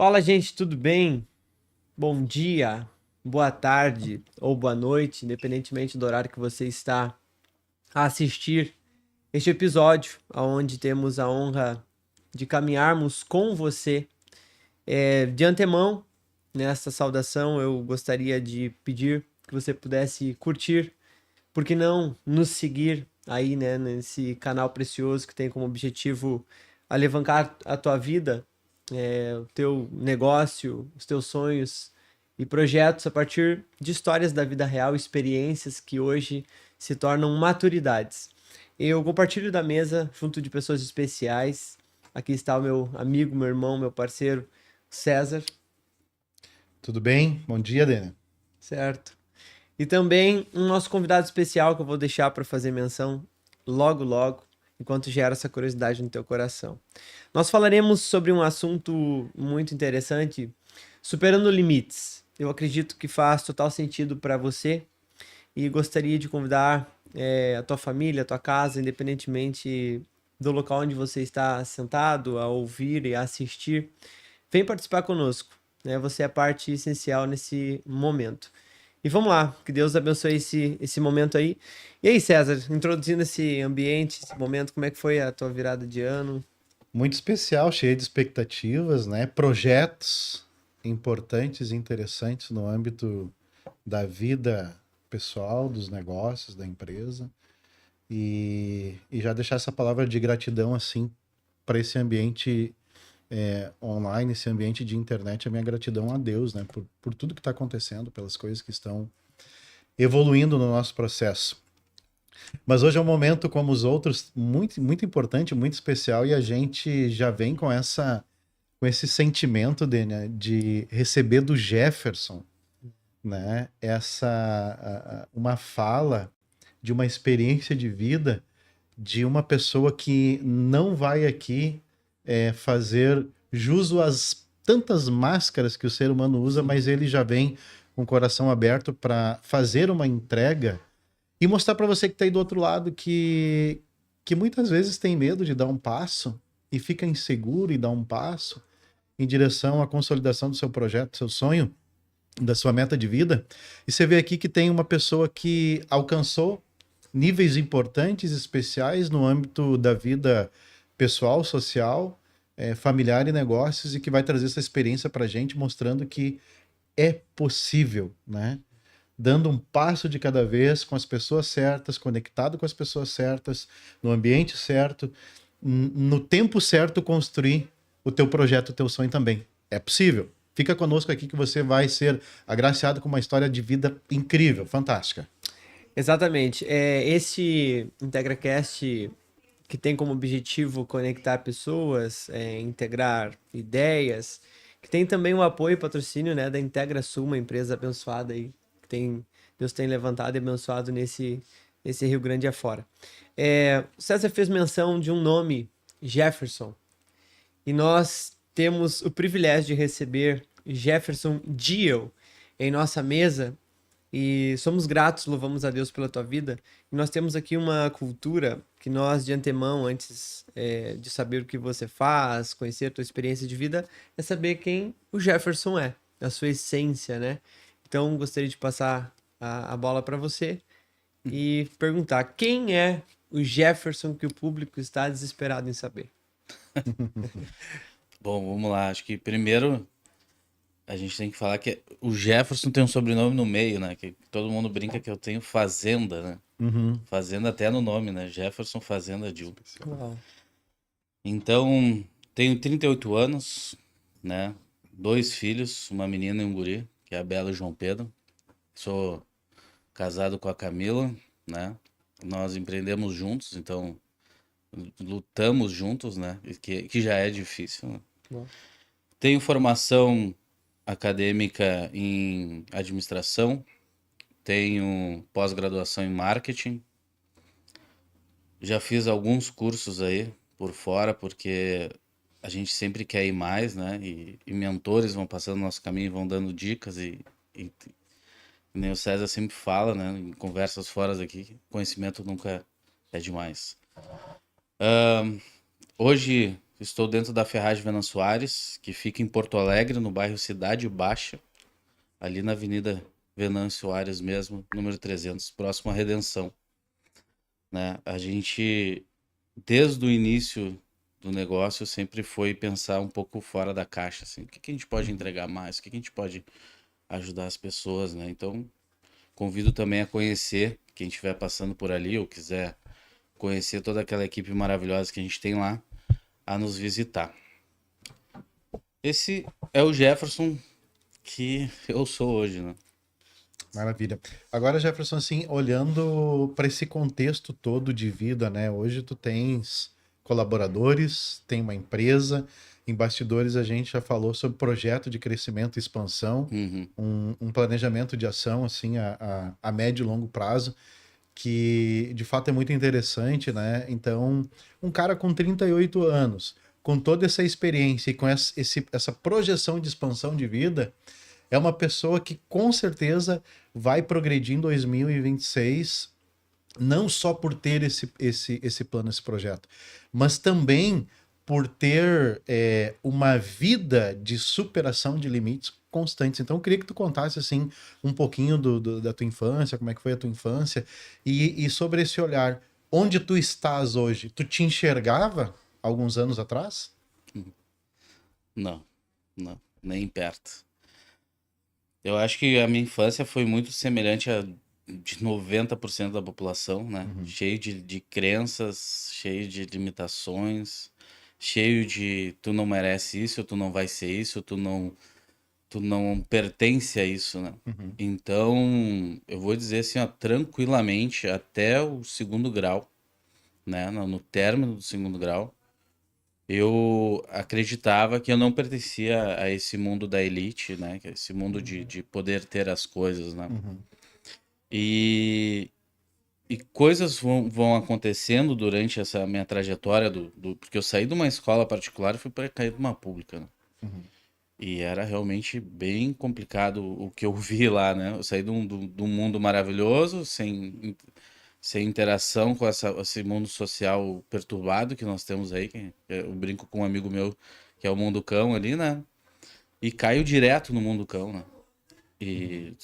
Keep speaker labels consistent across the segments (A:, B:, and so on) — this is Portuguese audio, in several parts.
A: Fala, gente, tudo bem? Bom dia, boa tarde ou boa noite, independentemente do horário que você está a assistir este episódio, onde temos a honra de caminharmos com você. De antemão, nesta saudação, eu gostaria de pedir que você pudesse curtir, por que não nos seguir aí, né, nesse canal precioso que tem como objetivo alavancar a tua vida, o teu negócio, os teus sonhos e projetos a partir de histórias da vida real, experiências que hoje se tornam maturidades. Eu compartilho da mesa junto de pessoas especiais. Aqui está o meu amigo, meu irmão, meu parceiro, César,
B: Tudo bem? Bom dia, Dena.
A: certo? E também um nosso convidado especial que eu vou deixar para fazer menção logo, logo, enquanto gera essa curiosidade no teu coração. Nós falaremos sobre um assunto muito interessante, superando limites. Eu acredito que faz total sentido para você e gostaria de convidar a tua família, a tua casa, independentemente do local onde você está sentado, a ouvir e a assistir. Vem participar conosco, né? Você é parte essencial nesse momento. E vamos lá, que Deus abençoe esse momento aí. E aí, César, introduzindo esse ambiente, esse momento, como é que foi a tua virada de ano?
B: Muito especial, cheio de expectativas, né? Projetos importantes e interessantes no âmbito da vida pessoal, dos negócios, da empresa. E já deixar essa palavra de gratidão, assim, para esse ambiente online, esse ambiente de internet, a minha gratidão a Deus, né? Por tudo que está acontecendo, pelas coisas que estão evoluindo no nosso processo. Mas hoje é um momento, como os outros, muito, muito importante, muito especial, e a gente já vem com esse sentimento de receber do Jefferson, né? Uma fala de uma experiência de vida de uma pessoa que não vai aqui fazer jus às tantas máscaras que o ser humano usa, mas ele já vem com o coração aberto para fazer uma entrega e mostrar para você que está aí do outro lado que muitas vezes tem medo de dar um passo e fica inseguro e dá um passo em direção à consolidação do seu projeto, do seu sonho, da sua meta de vida. E você vê aqui que tem uma pessoa que alcançou níveis importantes, especiais no âmbito da vida pessoal, social, familiar e negócios, e que vai trazer essa experiência para a gente, mostrando que é possível, né? Dando um passo de cada vez com as pessoas certas, conectado com as pessoas certas, no ambiente certo, no tempo certo, construir o teu projeto, o teu sonho também. É possível. Fica conosco aqui que você vai ser agraciado com uma história de vida incrível, fantástica.
A: Exatamente. Esse IntegraCast que tem como objetivo conectar pessoas, integrar ideias, que tem também o apoio e patrocínio, né, da IntegraSul, uma empresa abençoada aí, que Deus tem levantado e abençoado nesse Rio Grande afora. O César fez menção de um nome, Jefferson, e nós temos o privilégio de receber Jefferson Diel em nossa mesa e somos gratos, louvamos a Deus pela tua vida. E nós temos aqui uma cultura que nós, de antemão, antes de saber o que você faz, conhecer a tua experiência de vida, é saber quem o Jefferson é, a sua essência, né? Então, gostaria de passar a bola para você e perguntar quem é o Jefferson que o público está desesperado em saber.
C: Bom, vamos lá. Acho que primeiro a gente tem que falar que o Jefferson tem um sobrenome no meio, né? Que todo mundo brinca que eu tenho Fazenda, né?
B: Uhum.
C: Fazenda até no nome, né? Jefferson Fazenda Dil.
A: Uau.
C: Então, tenho 38 anos, né? 2 filhos, uma menina e um guri, que é a Bela e o João Pedro. Sou casado com a Camila, né? Nós empreendemos juntos, então lutamos juntos, né? Que já é difícil, né?
A: Bom.
C: Tenho formação acadêmica em administração, tenho pós-graduação em marketing, já fiz alguns cursos aí por fora, porque a gente sempre quer ir mais, né? E mentores vão passando no nosso caminho, vão dando dicas e nem o César sempre fala, né? Em conversas fora daqui, conhecimento nunca é demais. Hoje estou dentro da Ferragem Venan Soares, que fica em Porto Alegre, no bairro Cidade Baixa, ali na Avenida Venan Soares mesmo, número 300, próximo à Redenção. Né? A gente, desde o início do negócio, sempre foi pensar um pouco fora da caixa, assim, o que que a gente pode entregar mais, o que que a gente pode ajudar as pessoas, né? Então, convido também a conhecer, quem estiver passando por ali ou quiser conhecer toda aquela equipe maravilhosa que a gente tem lá, a nos visitar. Esse é o Jefferson que eu sou hoje, né?
B: Maravilha. Agora, Jefferson, assim, olhando para esse contexto todo de vida, né? Hoje tu tens colaboradores, tem uma empresa, em bastidores a gente já falou sobre projeto de crescimento e expansão,
C: Uhum.
B: um planejamento de ação, assim, a médio e longo prazo, que de fato é muito interessante, né? Então, um cara com 38 anos, com toda essa experiência e com essa projeção de expansão de vida, é uma pessoa que com certeza vai progredir em 2026, não só por ter esse plano, esse projeto, mas também por ter uma vida de superação de limites constantes. Então, eu queria que tu contasse assim um pouquinho da tua infância, como é que foi a tua infância, e sobre esse olhar. Onde tu estás hoje? Tu te enxergava alguns anos atrás?
C: Não, não, nem perto. Eu acho que a minha infância foi muito semelhante a de 90% da população, né? Cheio de crenças, cheio de limitações, cheio de tu não merece isso, tu não vai ser isso, tu não pertence a isso, né? Então, eu vou dizer assim, ó, tranquilamente, até o segundo grau, né? No término do segundo grau, eu acreditava que eu não pertencia a esse mundo da elite, né? Que é esse mundo de poder ter as coisas, né? E, e coisas vão acontecendo durante essa minha trajetória porque eu saí de uma escola particular e fui para cair de uma pública, né? E era realmente bem complicado o que eu vi lá, né? Eu saí de um mundo maravilhoso, sem interação com esse mundo social perturbado que nós temos aí. Eu brinco com um amigo meu que é o mundo cão ali, né? E caio direto no mundo cão, né? E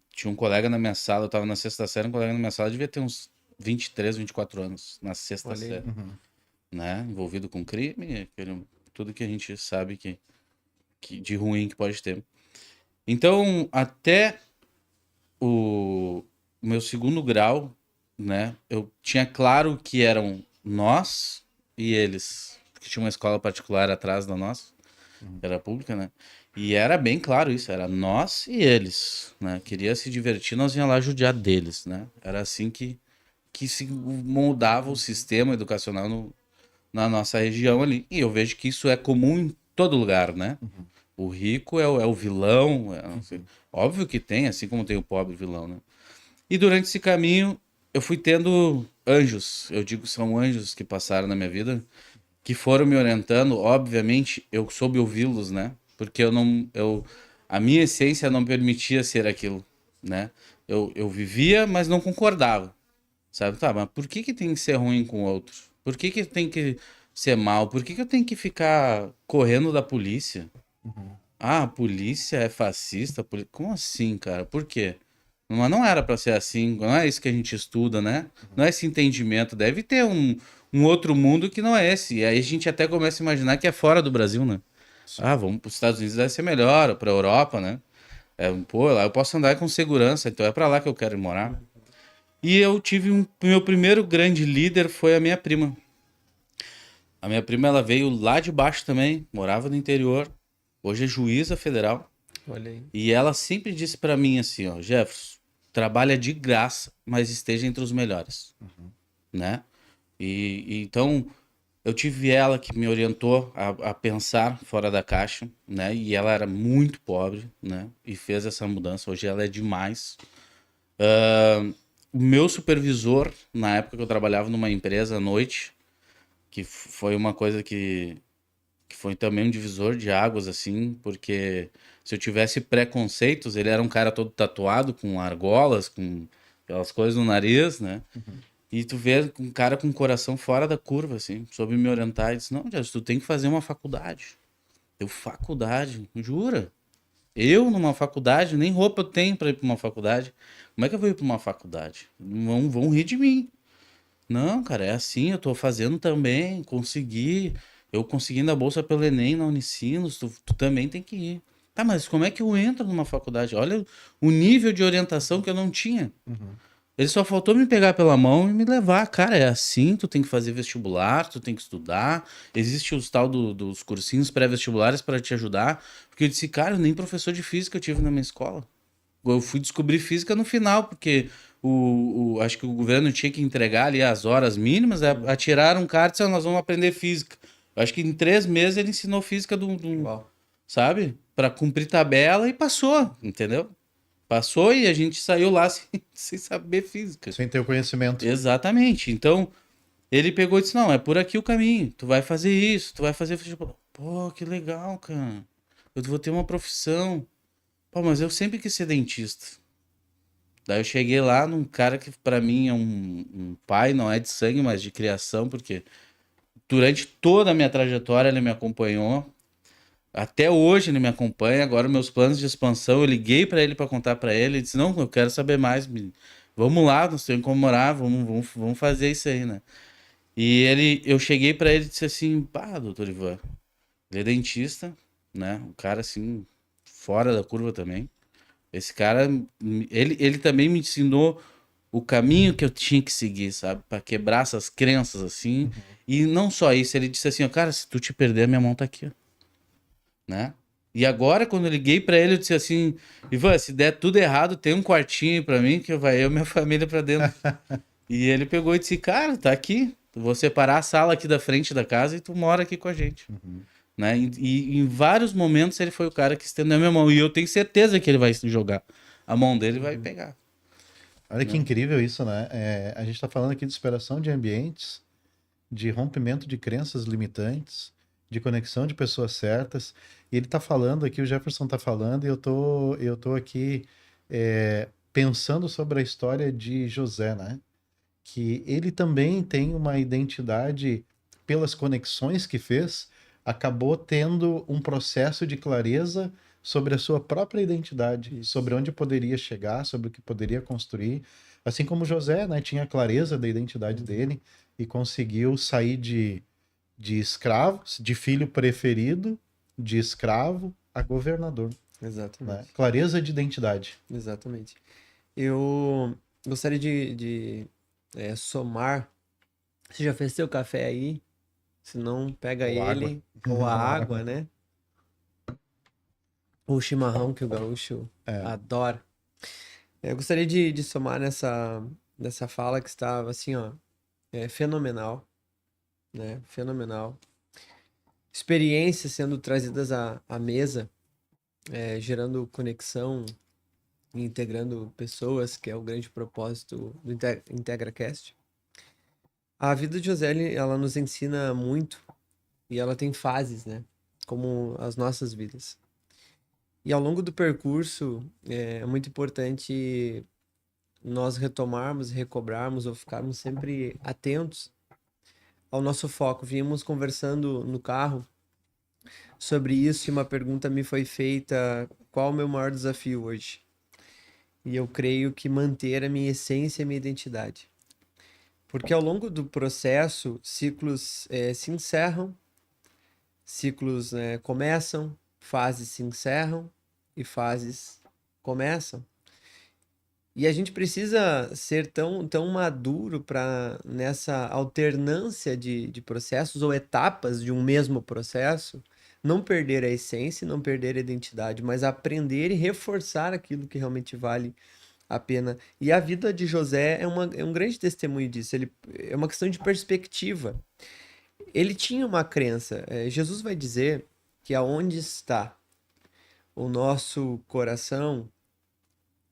C: tinha um colega na minha sala, eu tava na sexta série, um colega na minha sala devia ter uns 23, 24 anos, na sexta
A: Olha aí.
C: série, né? Envolvido com crime, tudo que a gente sabe de ruim que pode ter. Então, até o meu segundo grau, né? Eu tinha claro que eram nós e eles, porque tinha uma escola particular atrás da nossa, era pública, né? E era bem claro isso, era nós e eles, né? Queria se divertir, nós ia lá judiar deles, né? Era assim que se moldava o sistema educacional na nossa região ali. E eu vejo que isso é comum em todo lugar, né? O rico é o vilão, óbvio que tem, assim como tem o pobre vilão, né? E durante esse caminho eu fui tendo anjos, eu digo são anjos que passaram na minha vida, que foram me orientando. Obviamente eu soube ouvi-los, né? Porque a minha essência não permitia ser aquilo, né? Eu vivia, mas não concordava, sabe? Tá, mas por que tem que ser ruim com o outro? Por que tem que ser mal? Por que eu tenho que ficar correndo da polícia? Ah, a polícia é fascista? Como assim, cara? Por quê? Mas não era pra ser assim, não é isso que a gente estuda, né? Não é esse entendimento. Deve ter um outro mundo que não é esse. E aí a gente até começa a imaginar que é fora do Brasil, né? Ah, vamos para os Estados Unidos, deve ser melhor, para a Europa, né? Pô, lá eu posso andar com segurança, então é para lá que eu quero ir morar. E eu tive meu primeiro grande líder foi a minha prima. A minha prima, ela veio lá de baixo também, morava no interior, hoje é juíza federal.
A: Olha aí.
C: E ela sempre disse para mim assim, ó, Jefferson, trabalha de graça, mas esteja entre os melhores, né? E então eu tive ela que me orientou a pensar fora da caixa, né? E ela era muito pobre, né? E fez essa mudança. Hoje ela é demais. O meu supervisor, na época que eu trabalhava numa empresa à noite, que foi uma coisa que foi também um divisor de águas, assim, porque se eu tivesse preconceitos, ele era um cara todo tatuado, com argolas, com aquelas coisas no nariz, né? E tu vê um cara com o coração fora da curva, assim, soube me orientar e disse, não, Jess, tu tem que fazer uma faculdade. Eu, faculdade? Jura? Eu, numa faculdade, nem roupa eu tenho pra ir pra uma faculdade. Como é que eu vou ir pra uma faculdade? Vão rir de mim. Não, cara, é assim, eu tô fazendo também, consegui. Eu conseguindo a bolsa pelo Enem na Unicinos, tu também tem que ir. Tá, mas como é que eu entro numa faculdade? Olha o nível de orientação que eu não tinha. Ele só faltou me pegar pela mão e me levar. Cara, é assim, tu tem que fazer vestibular, tu tem que estudar. Existe os tal dos cursinhos pré-vestibulares para te ajudar. Porque eu disse, cara, nem professor de física eu tive na minha escola. Eu fui descobrir física no final, porque acho que o governo tinha que entregar ali as horas mínimas, atiraram um cara e disseram, nós vamos aprender física. Eu acho que em 3 meses ele ensinou física
A: Uau.
C: sabe? Para cumprir tabela e passou, entendeu? Passou e a gente saiu lá sem saber física.
B: Sem ter o conhecimento.
C: Exatamente. Então, ele pegou e disse, não, é por aqui o caminho. Tu vai fazer isso, tu vai fazer... Pô, que legal, cara. Eu vou ter uma profissão. Pô, mas eu sempre quis ser dentista. Daí eu cheguei lá num cara que pra mim é um pai, não é de sangue, mas de criação, porque durante toda a minha trajetória ele me acompanhou. Até hoje ele me acompanha. Agora meus planos de expansão, eu liguei pra ele pra contar pra ele. Ele disse, não, eu quero saber mais. Vamos lá, nós temos como morar, vamos fazer isso aí, né? Eu cheguei pra ele e disse assim, pá, doutor Ivan, ele é dentista, né? Um cara assim, fora da curva também. Esse cara, ele também me ensinou o caminho que eu tinha que seguir, sabe? Pra quebrar essas crenças assim. E não só isso, ele disse assim, ó, cara, se tu te perder, minha mão tá aqui, ó, né? E agora, quando eu liguei pra ele, eu disse assim, Ivan, se der tudo errado, tem um quartinho aí pra mim, que vai eu e minha família pra dentro. E ele pegou e disse, cara, tá aqui. Eu vou separar a sala aqui da frente da casa e tu mora aqui com a gente. Né? E em vários momentos ele foi o cara que estendeu a minha mão. E eu tenho certeza que ele vai jogar. A mão dele vai pegar.
B: Olha que incrível isso, né? A gente está falando aqui de superação de ambientes, de rompimento de crenças limitantes, de conexão de pessoas certas. E ele está falando aqui, o Jefferson está falando, e eu tô aqui pensando sobre a história de José, né? Que ele também tem uma identidade pelas conexões que fez, acabou tendo um processo de clareza sobre a sua própria identidade, sobre onde poderia chegar, sobre o que poderia construir. Assim como José, né, tinha clareza da identidade dele e conseguiu sair de escravo, de filho preferido, de escravo a governador.
A: Exatamente.
B: Né? Clareza de identidade.
A: Exatamente. Eu gostaria de somar. Você já fez seu café aí? Se não, pega
B: Ou
A: ele. Ou a água, né? Ou o chimarrão que o gaúcho adora. Eu gostaria de somar nessa fala que estava assim, ó, fenomenal, né? Fenomenal. Experiências sendo trazidas à mesa, gerando conexão e integrando pessoas, que é o grande propósito do IntegraCast. A vida de José, ela nos ensina muito e ela tem fases, né? Como as nossas vidas. E ao longo do percurso, é muito importante nós retomarmos, recobrarmos ou ficarmos sempre atentos ao nosso foco. Vínhamos conversando no carro sobre isso e uma pergunta me foi feita: qual o meu maior desafio hoje? E eu creio que manter a minha essência e a minha identidade. Porque ao longo do processo, ciclos se encerram, ciclos começam, fases se encerram e fases começam. E a gente precisa ser tão maduro para, nessa alternância de processos ou etapas de um mesmo processo, não perder a essência, não perder a identidade, mas aprender e reforçar aquilo que realmente vale a pena. E a vida de José é um grande testemunho disso. É uma questão de perspectiva. Ele tinha uma crença. Jesus vai dizer que aonde está o nosso coração,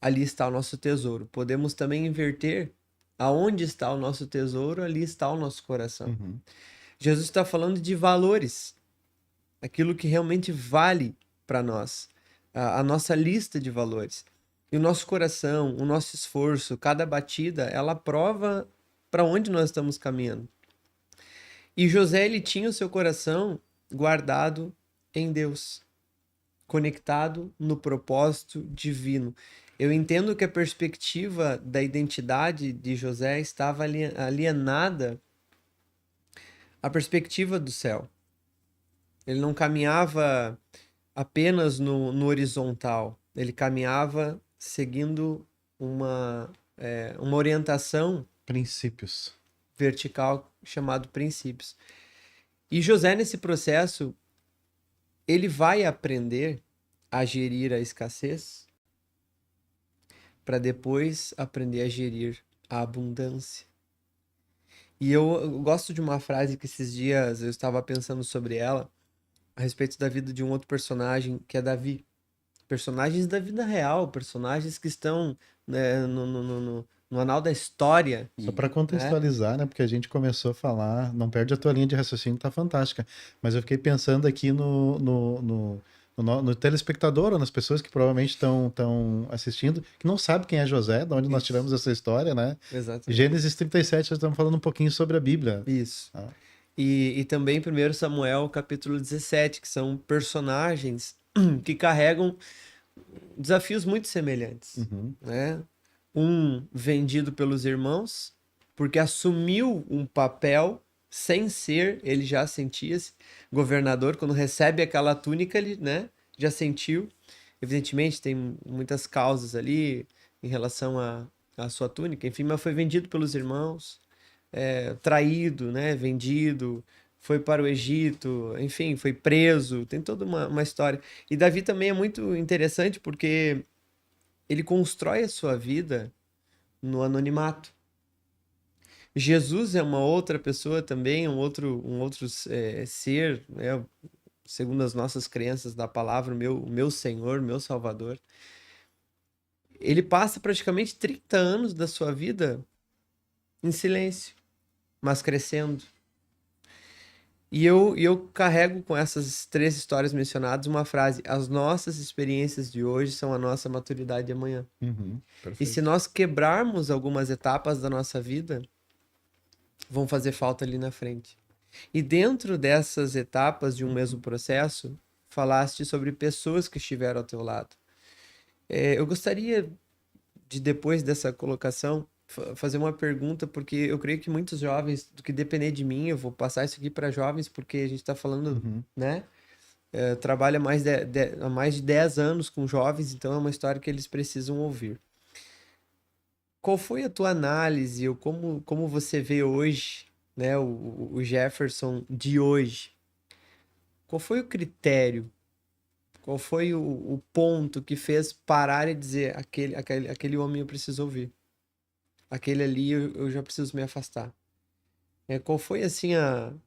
A: ali está o nosso tesouro. Podemos também inverter. Aonde está o nosso tesouro, ali está o nosso coração. Jesus está falando de valores. Aquilo que realmente vale para nós. A nossa lista de valores. E o nosso coração, o nosso esforço, cada batida, ela prova para onde nós estamos caminhando. E José, ele tinha o seu coração guardado em Deus, conectado no propósito divino. Eu entendo que a perspectiva da identidade de José estava alienada à perspectiva do céu. Ele não caminhava apenas no horizontal, ele caminhava seguindo uma orientação
B: Princípios.
A: vertical chamado princípios. E José, nesse processo, ele vai aprender a gerir a escassez para depois aprender a gerir a abundância. E eu gosto de uma frase que esses dias eu estava pensando sobre ela, a respeito da vida de um outro personagem, que é Davi. Personagens da vida real, personagens que estão, né, no anal da história.
B: Só para contextualizar, né? Porque a gente começou a falar, não perde a tua linha de raciocínio, tá fantástica. Mas eu fiquei pensando aqui no telespectador, ou nas pessoas que provavelmente estão assistindo, que não sabe quem é José, de onde nós tiramos essa história, né?
A: Exato.
B: Gênesis 37, nós estamos falando um pouquinho sobre a Bíblia.
A: Isso.
B: Ah.
A: E também 1 Samuel, capítulo 17, que são personagens que carregam desafios muito semelhantes, né? Um vendido pelos irmãos, porque assumiu um papel sem ser, ele já sentia-se governador, quando recebe aquela túnica, ele, né, já sentiu. Evidentemente, tem muitas causas ali em relação à sua túnica, enfim, mas foi vendido pelos irmãos, traído, né, vendido, foi para o Egito, enfim, foi preso, tem toda uma história. E Davi também é muito interessante porque ele constrói a sua vida no anonimato. Jesus é uma outra pessoa também, um outro ser, né, segundo as nossas crenças da palavra, o meu Senhor, meu Salvador. Ele passa praticamente 30 anos da sua vida em silêncio, mas crescendo. E eu carrego com essas 3 histórias mencionadas uma frase: as nossas experiências de hoje são a nossa maturidade de amanhã. E se nós quebrarmos algumas etapas da nossa vida, vão fazer falta ali na frente. E dentro dessas etapas de um mesmo processo, falaste sobre pessoas que estiveram ao teu lado. Eu gostaria de, depois dessa colocação, fazer uma pergunta, porque eu creio que muitos jovens, do que depender de mim, eu vou passar isso aqui para jovens, porque a gente está falando, né? Trabalho há mais de 10 anos com jovens, então é uma história que eles precisam ouvir. Qual foi a tua análise, ou como você vê hoje, né, o Jefferson de hoje? Qual foi o critério? Qual foi o ponto que fez parar e dizer aquele homem eu preciso ouvir? Aquele ali eu já preciso me afastar. Qual foi assim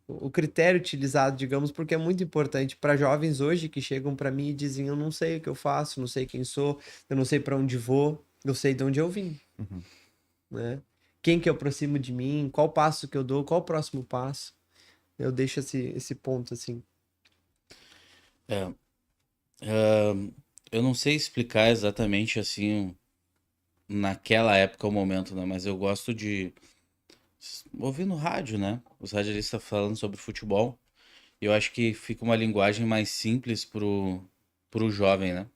A: o critério utilizado, digamos, porque é muito importante para jovens hoje que chegam para mim e dizem: eu não sei o que eu faço, não sei quem sou, eu não sei para onde vou, eu sei de onde eu vim, né? Quem que eu aproximo de mim, qual passo que eu dou, qual o próximo passo? Eu deixo esse ponto assim.
C: Eu não sei explicar exatamente assim naquela época o momento, né? Mas eu gosto de ouvir no rádio, né? Os radialistas falando sobre futebol. E eu acho que fica uma linguagem mais simples pro jovem, né?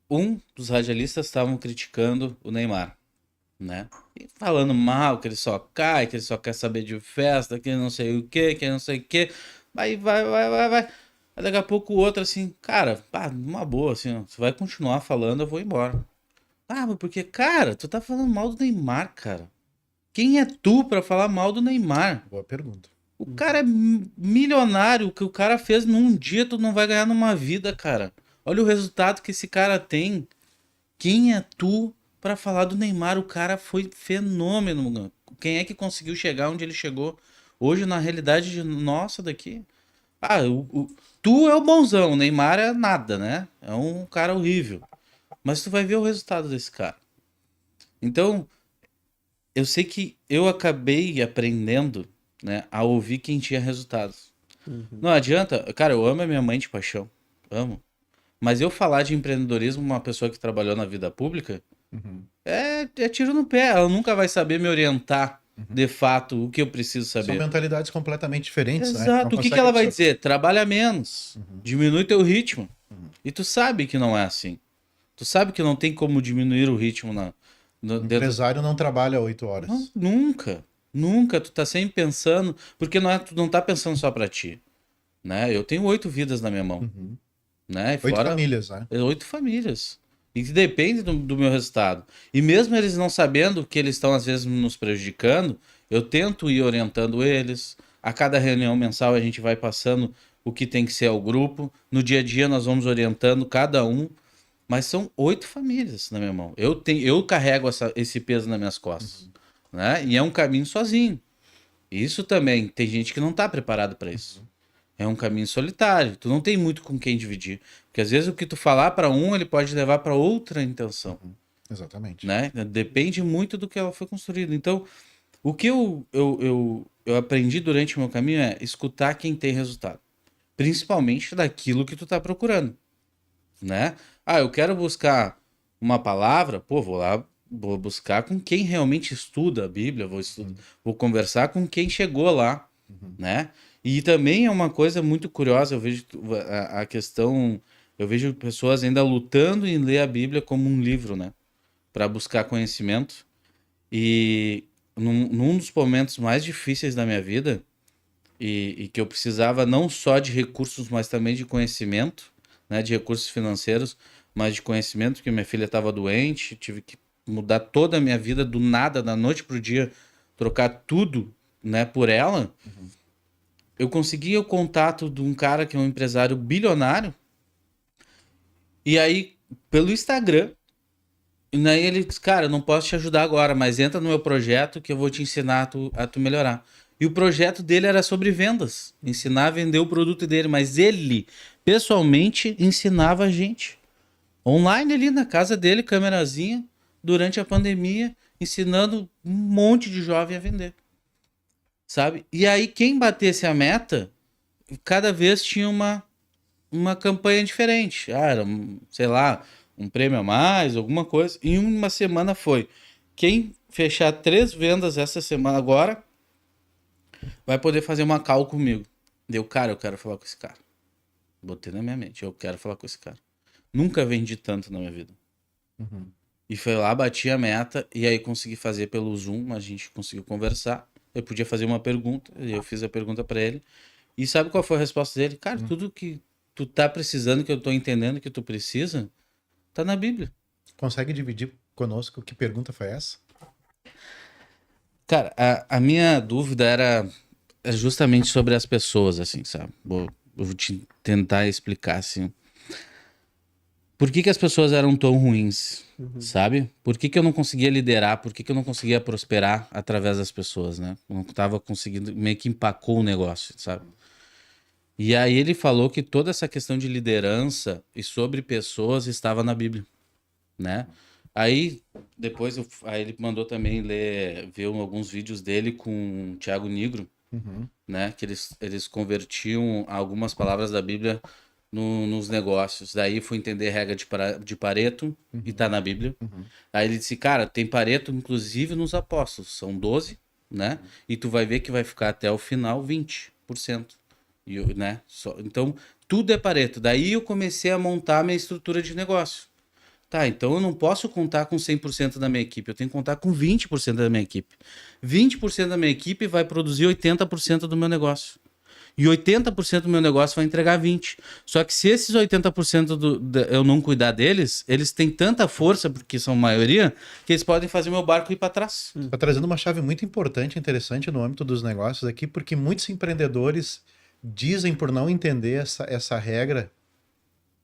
C: Um dos radialistas estavam criticando o Neymar, né? E falando mal, que ele só cai, que ele só quer saber de festa, que ele não sei o que, que ele não sei o que. Vai. Aí daqui a pouco o outro assim, cara, numa boa, assim, ó, você vai continuar falando, eu vou embora. Mas porque, cara, tu tá falando mal do Neymar, cara. Quem é tu pra falar mal do Neymar?
B: Boa pergunta.
C: O cara é milionário, o que o cara fez num dia tu não vai ganhar numa vida, cara. Olha o resultado que esse cara tem. Quem é tu pra falar do Neymar? O cara foi fenômeno. Quem é que conseguiu chegar onde ele chegou? Hoje, na realidade nossa daqui... tu é o bonzão, o Neymar é nada, né? É um cara horrível. Mas tu vai ver o resultado desse cara. Então, eu sei que eu acabei aprendendo, né, a ouvir quem tinha resultados. Não adianta... Cara, eu amo a minha mãe de paixão. Amo. Mas eu falar de empreendedorismo uma pessoa que trabalhou na vida pública é tiro no pé. Ela nunca vai saber me orientar de fato o que eu preciso
B: São
C: saber.
B: mentalidades completamente diferentes, né?
C: Exato.
B: Não
C: O que
B: consegue
C: ela vai
B: absorver.
C: dizer? Trabalha menos, diminui teu ritmo. E tu sabe que não é assim. Tu sabe que não tem como diminuir o ritmo
B: O
C: dentro.
B: empresário não trabalha 8
C: Não,
B: horas.
C: nunca. Nunca. Tu tá sempre pensando. Porque tu não tá pensando só pra ti. Né? Eu tenho 8 vidas na minha mão. Né? E
B: 8
C: fora
B: famílias, né?
C: 8 famílias. E que depende do meu resultado. E mesmo eles não sabendo que eles estão, às vezes, nos prejudicando, eu tento ir orientando eles. A cada reunião mensal a gente vai passando o que tem que ser ao grupo. No dia a dia nós vamos orientando cada um. Mas são 8 famílias na minha mão. Eu carrego esse peso nas minhas costas. Né? E é um caminho sozinho. Isso também, tem gente que não está preparado para isso. É um caminho solitário. Tu não tem muito com quem dividir. Porque às vezes o que tu falar para um, ele pode levar para outra intenção.
B: Exatamente.
C: Né? Depende muito do que ela foi construída. Então, o que eu aprendi durante o meu caminho é escutar quem tem resultado. Principalmente daquilo que tu tá procurando. Né? Ah, eu quero buscar uma palavra, pô, vou lá, vou buscar com quem realmente estuda a Bíblia, vou conversar com quem chegou lá, né? E também é uma coisa muito curiosa, eu vejo a questão, eu vejo pessoas ainda lutando em ler a Bíblia como um livro, né? Para buscar conhecimento. E num dos momentos mais difíceis da minha vida, e que eu precisava não só de recursos, mas também de conhecimento, né, de recursos financeiros, mas de conhecimento, porque minha filha estava doente, tive que mudar toda a minha vida do nada, da noite pro dia, trocar tudo, né, por ela. Eu consegui o contato de um cara que é um empresário bilionário, e aí, pelo Instagram, e aí ele disse, cara, eu não posso te ajudar agora, mas entra no meu projeto que eu vou te ensinar a tu melhorar. E o projeto dele era sobre vendas, ensinar a vender o produto dele, mas ele, pessoalmente, ensinava a gente. Online ali na casa dele, câmerazinha, durante a pandemia, ensinando um monte de jovem a vender. Sabe? E aí quem batesse a meta, cada vez tinha uma campanha diferente. Ah, era, sei lá, um prêmio a mais, alguma coisa. Em uma semana foi. Quem fechar 3 vendas essa semana agora, vai poder fazer uma call comigo. Deu, cara, eu quero falar com esse cara. Botei na minha mente, eu quero falar com esse cara. Nunca vendi tanto na minha vida. E foi lá, bati a meta, e aí consegui fazer pelo Zoom, a gente conseguiu conversar. Eu podia fazer uma pergunta, e eu fiz a pergunta pra ele. E sabe qual foi a resposta dele? Cara, tudo que tu tá precisando, que eu tô entendendo que tu precisa, tá na Bíblia.
B: Consegue dividir conosco que pergunta foi essa?
C: Cara, a minha dúvida era justamente sobre as pessoas, assim, sabe? Eu vou te tentar explicar, assim. Por que as pessoas eram tão ruins, sabe? Por que eu não conseguia liderar? Por que eu não conseguia prosperar através das pessoas, né? Eu não tava conseguindo, meio que empacou o negócio, sabe? E aí ele falou que toda essa questão de liderança e sobre pessoas estava na Bíblia, né? Aí depois aí ele mandou também ver alguns vídeos dele com o Thiago Nigro, né? Que eles convertiam algumas palavras da Bíblia nos negócios. Daí fui entender a regra de Pareto e tá na Bíblia. Aí ele disse, cara, tem Pareto inclusive nos apóstolos, são 12, né? E tu vai ver que vai ficar até o final 20%. Né? Então, tudo é Pareto. Daí eu comecei a montar a minha estrutura de negócio. Tá, então eu não posso contar com 100% da minha equipe, eu tenho que contar com 20% da minha equipe. 20% da minha equipe vai produzir 80% do meu negócio. E 80% do meu negócio vai entregar 20%. Só que se esses 80% eu não cuidar deles, eles têm tanta força, porque são maioria, que eles podem fazer meu barco ir para trás.
B: Está trazendo uma chave muito importante, interessante no âmbito dos negócios aqui, porque muitos empreendedores dizem, por não entender essa regra,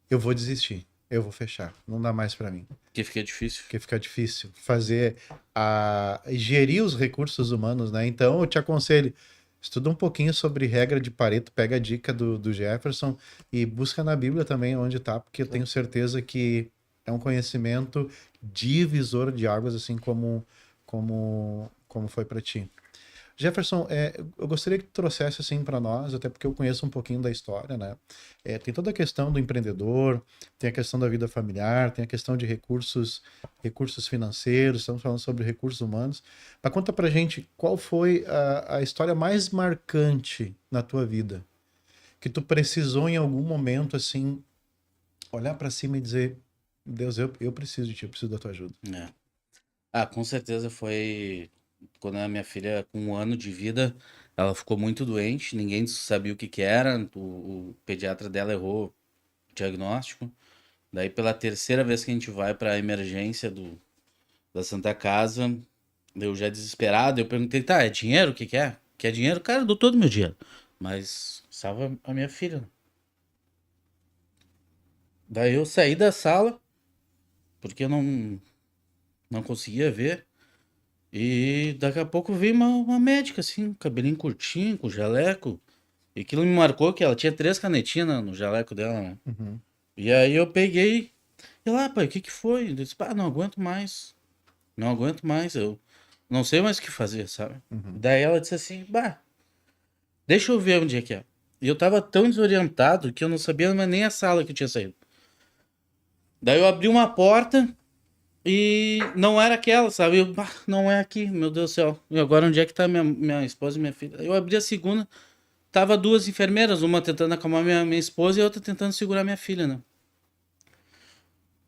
B: eu vou desistir, eu vou fechar, não dá mais para mim.
C: Porque fica difícil.
B: Porque fica difícil gerir os recursos humanos, né? Então eu te aconselho, estuda um pouquinho sobre regra de Pareto, pega a dica do Jefferson e busca na Bíblia também onde tá, porque eu tenho certeza que é um conhecimento divisor de águas, assim como foi para ti. Jefferson, eu gostaria que tu trouxesse assim para nós, até porque eu conheço um pouquinho da história, né? Tem toda a questão do empreendedor, tem a questão da vida familiar, tem a questão de recursos financeiros, estamos falando sobre recursos humanos. Mas conta pra gente qual foi a história mais marcante na tua vida, que tu precisou em algum momento assim olhar para cima e dizer, Deus, eu preciso de ti, eu preciso da tua ajuda.
C: Com certeza foi quando a minha filha, com 1 ano de vida, ela ficou muito doente, ninguém sabia o que que era, o pediatra dela errou o diagnóstico. Daí, pela terceira vez que a gente vai para a emergência da Santa Casa, eu já desesperado, eu perguntei, tá, é dinheiro? O que que é? Quer dinheiro? Cara, eu dou todo o meu dinheiro. Mas salva a minha filha. Daí eu saí da sala, porque eu não conseguia ver. E daqui a pouco veio uma médica, assim, cabelinho curtinho, com jaleco. E aquilo me marcou que ela tinha 3 canetinhas no jaleco dela, né?
B: Uhum.
C: E aí eu peguei. E lá, pai, o que que foi? Eu disse, pá, não aguento mais. Não aguento mais. Eu não sei mais o que fazer, sabe?
B: Uhum.
C: Daí ela disse assim, bah, deixa eu ver onde é que é. E eu tava tão desorientado que eu não sabia mais nem a sala que eu tinha saído. Daí eu abri uma porta. E não era aquela, sabe? Eu, não é aqui, meu Deus do céu. E agora onde é que tá minha esposa e minha filha? Eu abri a segunda, tava 2 enfermeiras, uma tentando acalmar minha esposa e a outra tentando segurar minha filha, né?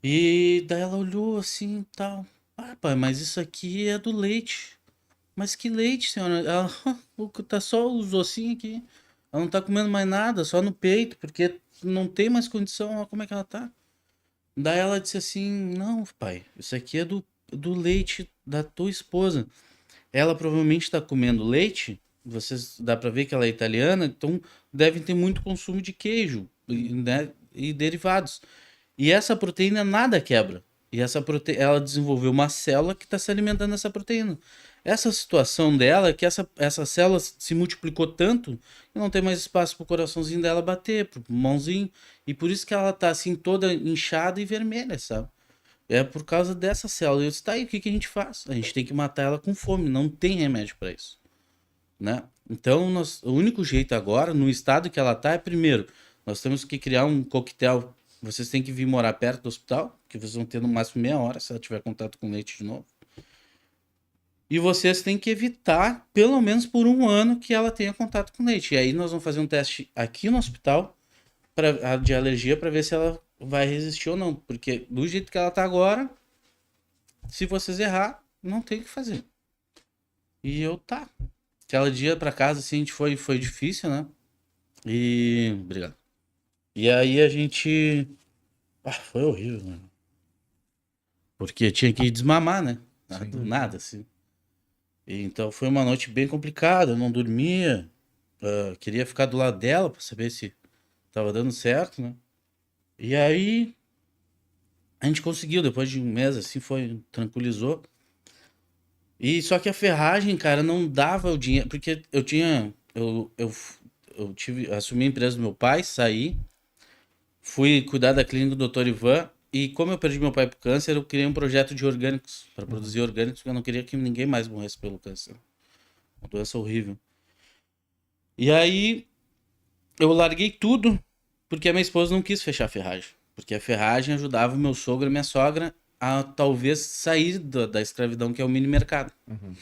C: E daí ela olhou assim e tal. Pai, mas isso aqui é do leite. Mas que leite, senhora? Ela, tá só os ossinhos aqui. Ela não tá comendo mais nada, só no peito, porque não tem mais condição, olha como é que ela tá. Daí ela disse assim, não, pai, isso aqui é do leite da tua esposa. Ela provavelmente está comendo leite, vocês dá para ver que ela é italiana, então devem ter muito consumo de queijo, né, e derivados. E essa proteína nada quebra. E ela desenvolveu uma célula que está se alimentando dessa proteína. Essa situação dela é que essa célula se multiplicou tanto que não tem mais espaço para o coraçãozinho dela bater, para o pulmãozinho. E por isso que ela tá assim toda inchada e vermelha, sabe? É por causa dessa célula. Eu disse, tá aí, o que que a gente faz? A gente tem que matar ela com fome, não tem remédio para isso, né? Então, o único jeito agora, no estado que ela tá, é primeiro, nós temos que criar um coquetel. Vocês têm que vir morar perto do hospital, que vocês vão ter no máximo meia hora se ela tiver contato com leite de novo. E vocês têm que evitar, pelo menos por 1 ano, que ela tenha contato com leite. E aí nós vamos fazer um teste aqui no hospital de alergia para ver se ela vai resistir ou não. Porque do jeito que ela tá agora, se vocês errar, não tem o que fazer. E tá. Aquela dia pra casa, assim, a gente foi difícil, né? Obrigado. E aí a gente... foi horrível, mano. Porque tinha que desmamar, né? Do nada, assim. E então foi uma noite bem complicada, eu não dormia. Queria ficar do lado dela pra saber se tava dando certo, né? E aí a gente conseguiu, depois de 1 mês, assim, tranquilizou. E só que a ferragem, cara, não dava o dinheiro, porque assumi a empresa do meu pai, saí, fui cuidar da clínica do Dr. Ivan, e como eu perdi meu pai pro câncer, eu criei um projeto de orgânicos, para produzir orgânicos, porque eu não queria que ninguém mais morresse pelo câncer. Uma doença horrível. E aí eu larguei tudo, porque a minha esposa não quis fechar a ferragem. Porque a ferragem ajudava o meu sogro e minha sogra a talvez sair da escravidão, que é o mini mercado.
B: Uhum.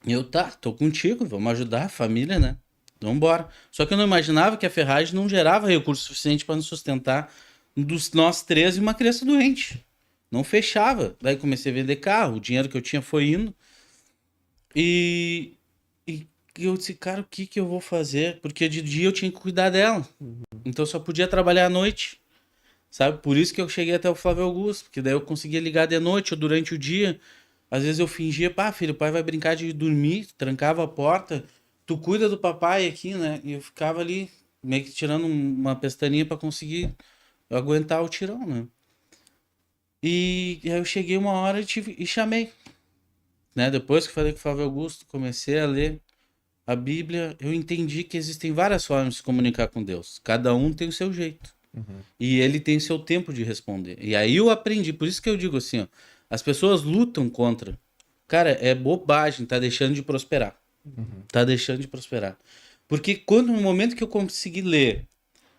C: E eu, tô contigo, vamos ajudar a família, né? Vamos embora. Só que eu não imaginava que a ferragem não gerava recurso suficiente para nos sustentar dos nós 3 e uma criança doente. Não fechava. Daí comecei a vender carro, o dinheiro que eu tinha foi indo. E eu disse, cara, o que eu vou fazer? Porque de dia eu tinha que cuidar dela. Então eu só podia trabalhar à noite. Sabe? Por isso que eu cheguei até o Flávio Augusto. Porque daí eu conseguia ligar de noite ou durante o dia. Às vezes eu fingia, filho, o pai vai brincar de dormir. Trancava a porta. Tu cuida do papai aqui, né? E eu ficava ali, meio que tirando uma pestaninha pra conseguir aguentar o tirão, né? E aí eu cheguei uma hora e chamei. Né? Depois que falei com o Flávio Augusto, comecei a ler a Bíblia, eu entendi que existem várias formas de se comunicar com Deus. Cada um tem o seu jeito.
B: Uhum.
C: E ele tem seu tempo de responder. E aí eu aprendi. Por isso que eu digo assim, ó, as pessoas lutam contra. Cara, é bobagem, tá deixando de prosperar. Tá deixando de prosperar. Porque quando no momento que eu consegui ler,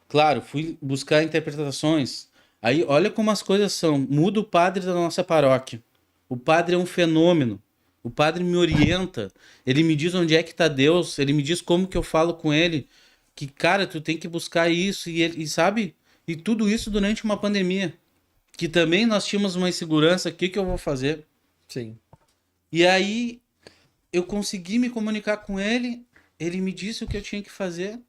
C: claro, fui buscar interpretações, aí olha como as coisas são. Muda o padre da nossa paróquia. O padre é um fenômeno. O padre me orienta, ele me diz onde é que tá Deus, ele me diz como que eu falo com ele, que cara, tu tem que buscar isso e sabe? E tudo isso durante uma pandemia, que também nós tínhamos uma insegurança, o que que eu vou fazer?
A: Sim.
C: E aí eu consegui me comunicar com ele, ele me disse o que eu tinha que fazer,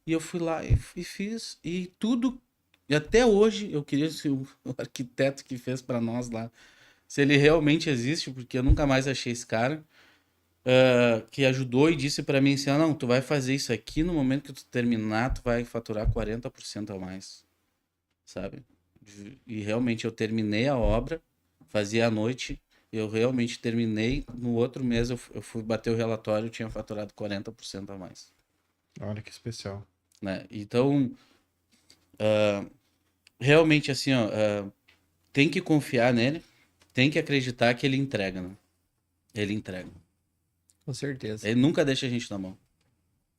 C: e eu fui lá e fiz. E tudo. E até hoje eu queria ser o arquiteto que fez para nós lá. Se ele realmente existe, porque eu nunca mais achei esse cara. Que ajudou e disse para mim assim: não, tu vai fazer isso aqui, no momento que tu terminar, tu vai faturar 40% a mais. Sabe? E realmente eu terminei a obra, fazia à noite. Eu realmente terminei. No outro mês eu fui bater o relatório e tinha faturado 40% a mais.
B: Olha que especial.
C: Né? Então, realmente assim, ó, tem que confiar nele, tem que acreditar que ele entrega, né? Ele entrega.
A: Com certeza.
C: Ele nunca deixa a gente na mão.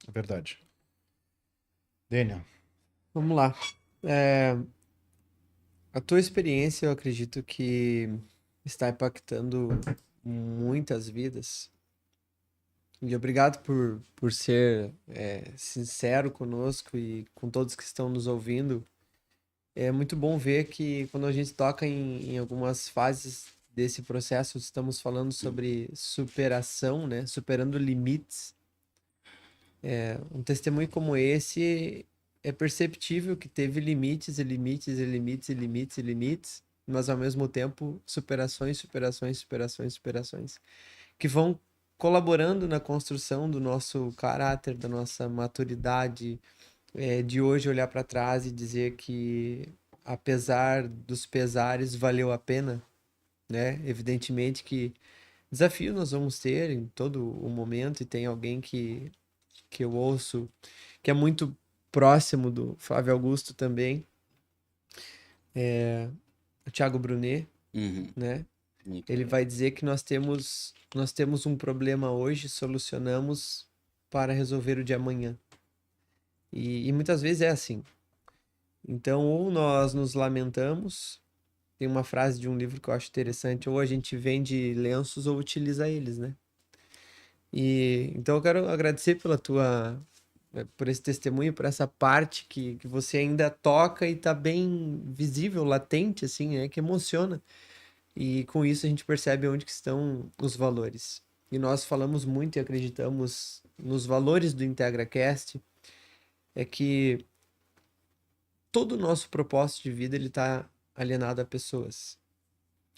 B: É verdade. Daniel,
A: Vamos lá. A tua experiência, eu acredito que está impactando muitas vidas. E obrigado por ser sincero conosco e com todos que estão nos ouvindo. É muito bom ver que quando a gente toca em algumas fases desse processo, estamos falando sobre superação, né? Superando limites. Um testemunho como esse é perceptível que teve limites e limites e limites e limites e limites, mas ao mesmo tempo superações, superações, superações, superações, que vão colaborando na construção do nosso caráter, da nossa maturidade, de hoje olhar para trás e dizer que apesar dos pesares valeu a pena, né? Evidentemente que desafio nós vamos ter em todo o momento e tem alguém que eu ouço que é muito próximo do Flávio Augusto também, o Thiago Brunet,
C: Uhum.
A: né?
C: Muito
A: Ele
C: legal.
A: vai dizer que nós temos um problema hoje, solucionamos para resolver o de amanhã. E muitas vezes é assim. Então, ou nós nos lamentamos, tem uma frase de um livro que eu acho interessante, ou a gente vende lenços ou utiliza eles, né? E então eu quero agradecer por esse testemunho, por essa parte que você ainda toca e tá bem visível, latente, assim, né? Que emociona. E com isso a gente percebe onde que estão os valores. E nós falamos muito e acreditamos nos valores do IntegraCast, é que todo o nosso propósito de vida ele está alienado a pessoas.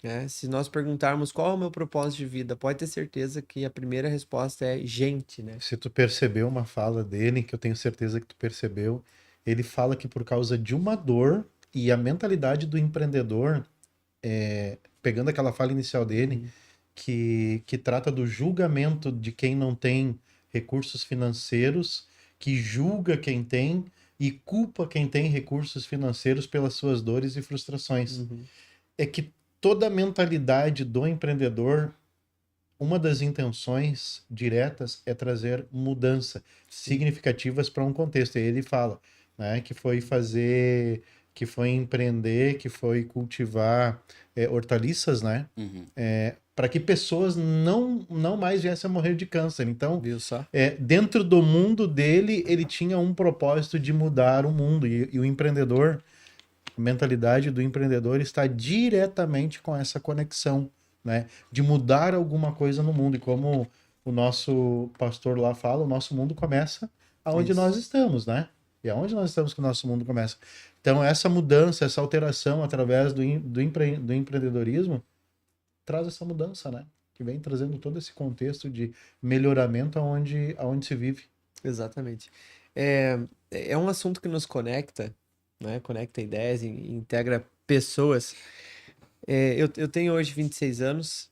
A: Né? Se nós perguntarmos qual é o meu propósito de vida, pode ter certeza que a primeira resposta é gente, né?
B: se tu percebeu uma fala dele, que eu tenho certeza que tu percebeu, ele fala que por causa de uma dor e a mentalidade do empreendedor, pegando aquela fala inicial dele, que trata do julgamento de quem não tem recursos financeiros, que julga quem tem e culpa quem tem recursos financeiros pelas suas dores e frustrações.
A: Uhum.
B: É que toda a mentalidade do empreendedor, uma das intenções diretas é trazer mudança significativas para um contexto. E ele fala, né, que foi empreender, que foi cultivar hortaliças, né,
C: Uhum.
B: para que pessoas não mais viessem a morrer de câncer. Então,
A: Viu só?
B: dentro do mundo dele, ele tinha um propósito de mudar o mundo. E o empreendedor, a mentalidade do empreendedor está diretamente com essa conexão, né? De mudar alguma coisa no mundo. E como o nosso pastor lá fala, o nosso mundo começa aonde
A: Isso.
B: nós estamos, né? E aonde nós estamos que o nosso mundo começa. Então, essa mudança, essa alteração através do empreendedorismo traz essa mudança, né? Que vem trazendo todo esse contexto de melhoramento aonde se vive.
A: Exatamente. É um assunto que nos conecta, né? Conecta ideias, integra pessoas. Eu tenho hoje 26 anos,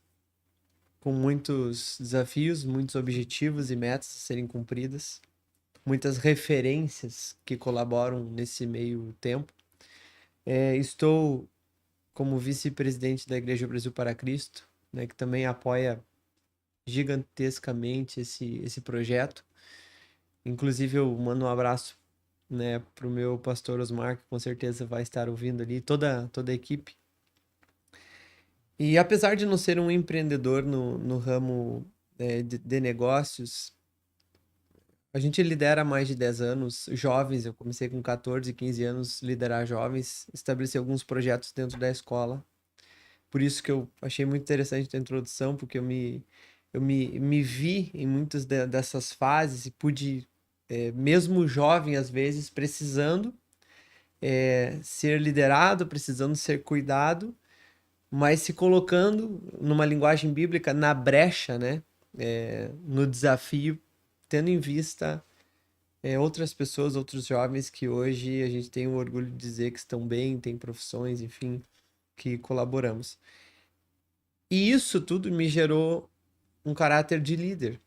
A: com muitos desafios, muitos objetivos e metas a serem cumpridas, muitas referências que colaboram nesse meio tempo. Estou como vice-presidente da Igreja Brasil para Cristo, né? Que também apoia gigantescamente esse projeto. Inclusive, eu mando um abraço, né, pro meu pastor Osmar, que com certeza vai estar ouvindo ali, toda a equipe. E apesar de não ser um empreendedor no ramo de negócios, a gente lidera há mais de 10 anos jovens. Eu comecei com 14, 15 anos liderar jovens, estabeleci alguns projetos dentro da escola. Por isso que eu achei muito interessante a introdução, porque eu me vi em muitas dessas fases e pude, mesmo jovem às vezes, precisando ser liderado, precisando ser cuidado, mas se colocando numa linguagem bíblica na brecha, né? No desafio, tendo em vista outras pessoas, outros jovens que hoje a gente tem o orgulho de dizer que estão bem, têm profissões, enfim, que colaboramos. E isso tudo me gerou um caráter de líder.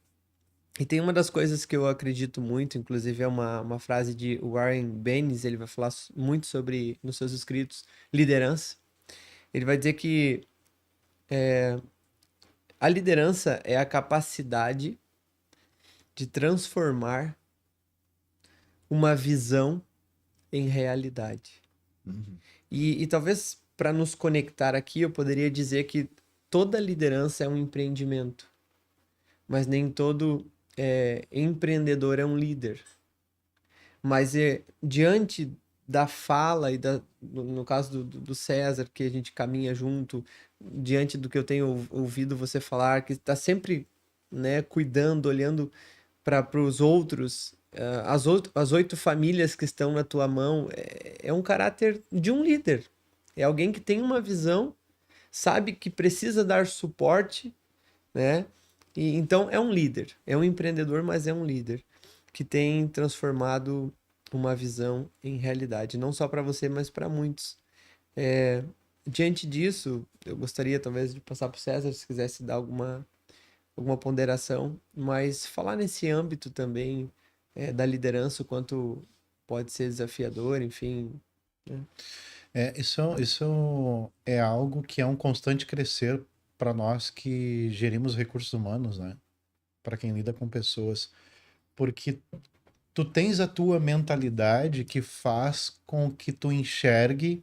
A: E tem uma das coisas que eu acredito muito, inclusive é uma frase de Warren Bennis, ele vai falar muito sobre, nos seus escritos, liderança. Ele vai dizer que a liderança é a capacidade de transformar uma visão em realidade. E talvez para nos conectar aqui, eu poderia dizer que toda liderança é um empreendimento, mas nem todo empreendedor é um líder. Mas diante da fala e no caso do César, que a gente caminha junto, diante do que eu tenho ouvido você falar, que está sempre, né, cuidando, olhando para os outros, as 8 famílias que estão na tua mão, é um caráter de um líder. É alguém que tem uma visão, sabe que precisa dar suporte, né? E então é um líder, é um empreendedor, mas é um líder que tem transformado uma visão em realidade, não só para você, mas para muitos. É, diante disso, eu gostaria talvez de passar para o César, se quisesse dar alguma ponderação, mas falar nesse âmbito também da liderança, o quanto pode ser desafiador, enfim. Né?
B: Isso é algo que é um constante crescer para nós que gerimos recursos humanos, né? Para quem lida com pessoas. Porque tu tens a tua mentalidade que faz com que tu enxergue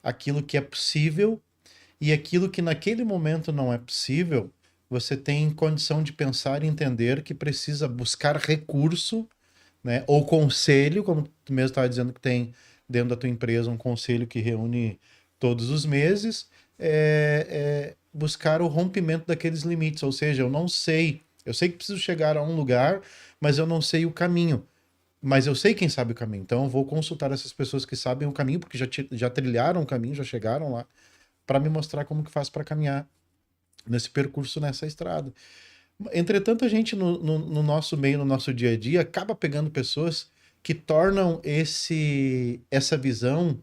B: aquilo que é possível e aquilo que naquele momento não é possível, você tem condição de pensar e entender que precisa buscar recurso, né? Ou conselho, como tu mesmo estava dizendo que tem dentro da tua empresa um conselho que reúne todos os meses, buscar o rompimento daqueles limites. Ou seja, eu sei que preciso chegar a um lugar, mas eu não sei o caminho. Mas eu sei quem sabe o caminho. Então eu vou consultar essas pessoas que sabem o caminho, porque já trilharam o caminho, já chegaram lá, para me mostrar como que faz para caminhar nesse percurso, nessa estrada. Entretanto, a gente no nosso meio, no nosso dia a dia, acaba pegando pessoas que tornam essa visão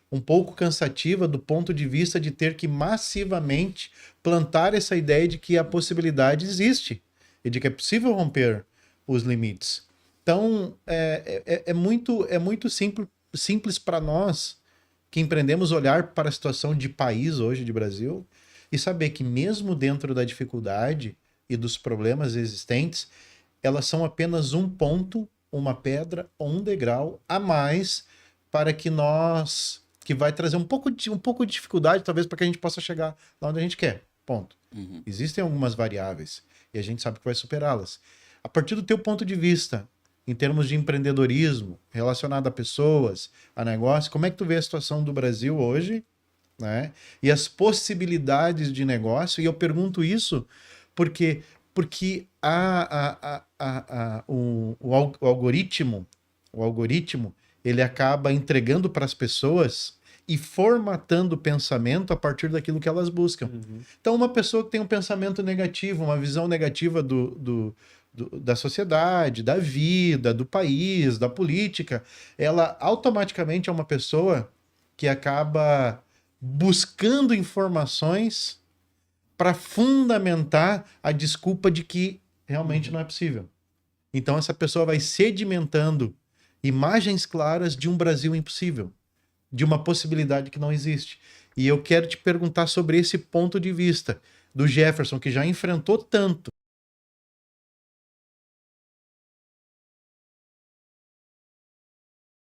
B: um pouco cansativa do ponto de vista de ter que massivamente plantar essa ideia de que a possibilidade existe e de que é possível romper os limites. Então, é muito simples para nós que empreendemos olhar para a situação de país hoje, de Brasil, e saber que mesmo dentro da dificuldade e dos problemas existentes, elas são apenas um ponto, uma pedra ou um degrau a mais para que vai trazer um pouco de dificuldade, talvez, para que a gente possa chegar lá onde a gente quer. Ponto.
C: Uhum.
B: Existem algumas variáveis e a gente sabe que vai superá-las. A partir do teu ponto de vista, em termos de empreendedorismo, relacionado a pessoas, a negócio, como é que tu vê a situação do Brasil hoje, né? E as possibilidades de negócio? E eu pergunto isso porque o algoritmo, ele acaba entregando para as pessoas e formatando o pensamento a partir daquilo que elas buscam.
A: Uhum.
B: Então, uma pessoa que tem um pensamento negativo, uma visão negativa da sociedade, da vida, do país, da política, ela automaticamente é uma pessoa que acaba buscando informações para fundamentar a desculpa de que realmente não é possível. Então essa pessoa vai sedimentando imagens claras de um Brasil impossível, de uma possibilidade que não existe. E eu quero te perguntar sobre esse ponto de vista. do Jefferson, que já enfrentou tanto